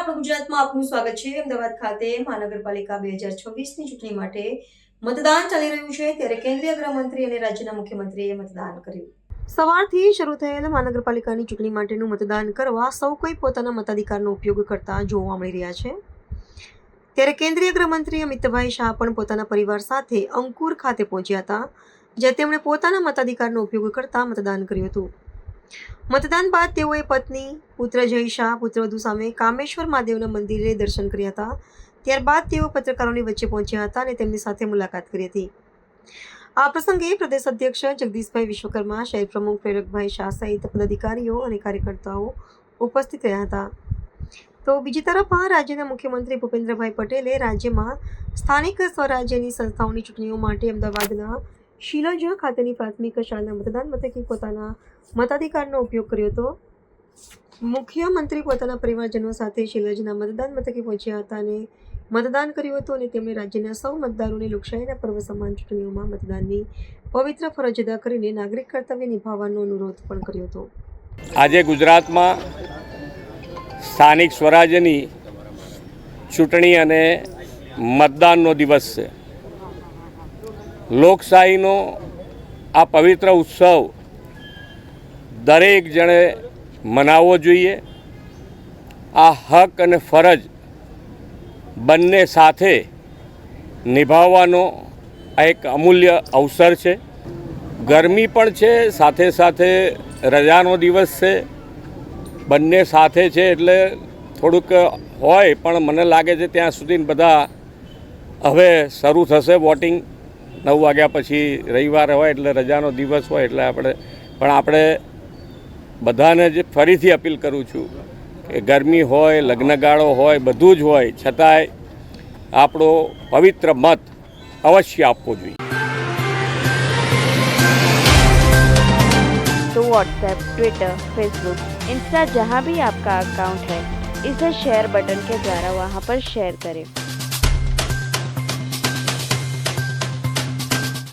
આપણું ગુજરાતમાં આપનું સ્વાગત છે। અમદાવાદ ખાતે મહાનગરપાલિકા 2026ની ચૂંટણી માટે મતદાન ચાલી રહ્યું છે, ત્યારે કેન્દ્રીય ગૃહમંત્રી અને રાજ્યના મુખ્યમંત્રીએ મતદાન કર્યું। સવારથી શરૂ થયેલ મહાનગરપાલિકાની ચૂંટણી માટેનું મતદાન કરવા સૌ કોઈ પોતાના મતાધિકારનો ઉપયોગ કરતા જોવા મળી રહ્યા છે। ત્યારે કેન્દ્રીય ગૃહમંત્રી અમિતભાઈ શાહ પણ પોતાના પરિવાર સાથે અંકુર ખાતે પહોંચ્યા હતા, જ્યાં તેમણે પોતાના મતાધિકારનો ઉપયોગ કરતા મતદાન કર્યું હતું। મતદાન બાદ તેઓએ પત્ની, પુત્ર જય શાહ, પુત્રવધુ સામે કામેશ્વર મહાદેવના મંદિરે દર્શન કર્યા હતા। ત્યારબાદ તેઓ પત્રકારોની વચ્ચે પહોંચ્યા હતા અને તેમની સાથે મુલાકાત કરી હતી। આ પ્રસંગે પ્રદેશ અધ્યક્ષ જગદીશભાઈ વિશ્વકર્મા, શહેર પ્રમુખ પ્રેરકભાઈ શાહ સહિત પદાધિકારીઓ અને કાર્યકર્તાઓ ઉપસ્થિત રહ્યા હતા। તો બીજી તરફ રાજ્યના મુખ્યમંત્રી ભૂપેન્દ્રભાઈ પટેલે રાજ્યમાં સ્થાનિક સ્વરાજ્યની સંસ્થાઓની ચૂંટણીઓ માટે અમદાવાદના શિલજ ખાતેની પ્રાથમિક શાળાના મતદાન મથકે પોતાના મતાધિકારનો ઉપયોગ કર્યો હતો। મુખ્યમંત્રી પોતાના પરિવારજનો સાથે શિલજના મતદાન મથકે પહોંચ્યા હતા અને મતદાન કર્યું હતું અને તેમણે રાજ્યના સૌ મતદારોને લોકશાહીના પર્વ સમાન ચૂંટણીઓમાં મતદાનની પવિત્ર ફરજ અદા કરીને નાગરિક કર્તવ્ય નિભાવવાનો અનુરોધ પણ કર્યો હતો। આજે ગુજરાતમાં સ્થાનિક સ્વરાજ્યની ચૂંટણી અને મતદાનનો દિવસ છે। લોકશાહીનો આ પવિત્ર ઉત્સવ દરેક જણે મનાવવો જોઈએ। આ હક અને ફરજ બંને સાથે નિભાવવાનો આ એક અમૂલ્ય અવસર છે। ગરમી પણ છે, સાથે સાથે રજાનો દિવસ છે, બંને સાથે છે એટલે થોડુંક હોય, પણ મને લાગે છે ત્યાં સુધી બધા હવે શરૂ થશે વોટિંગ। 9 વાગ્યા પછી રવિવાર હોય એટલે રજાનો દિવસ હોય એટલે આપણે બધાને જ ફરીથી અપીલ કરું છું કે ગરમી હોય, લગ્નગાળો હોય, બધું જ હોય, છતાંય આપણો પવિત્ર મત અવશ્ય આપવો જોઈએ। तो व्हाट्सएप, ट्विटर, फेसबुक, इंस्टा जहाँ भी आपका अकाउंट है, इसे शेयर बटन के द्वारा वहाँ पर शेयर करें।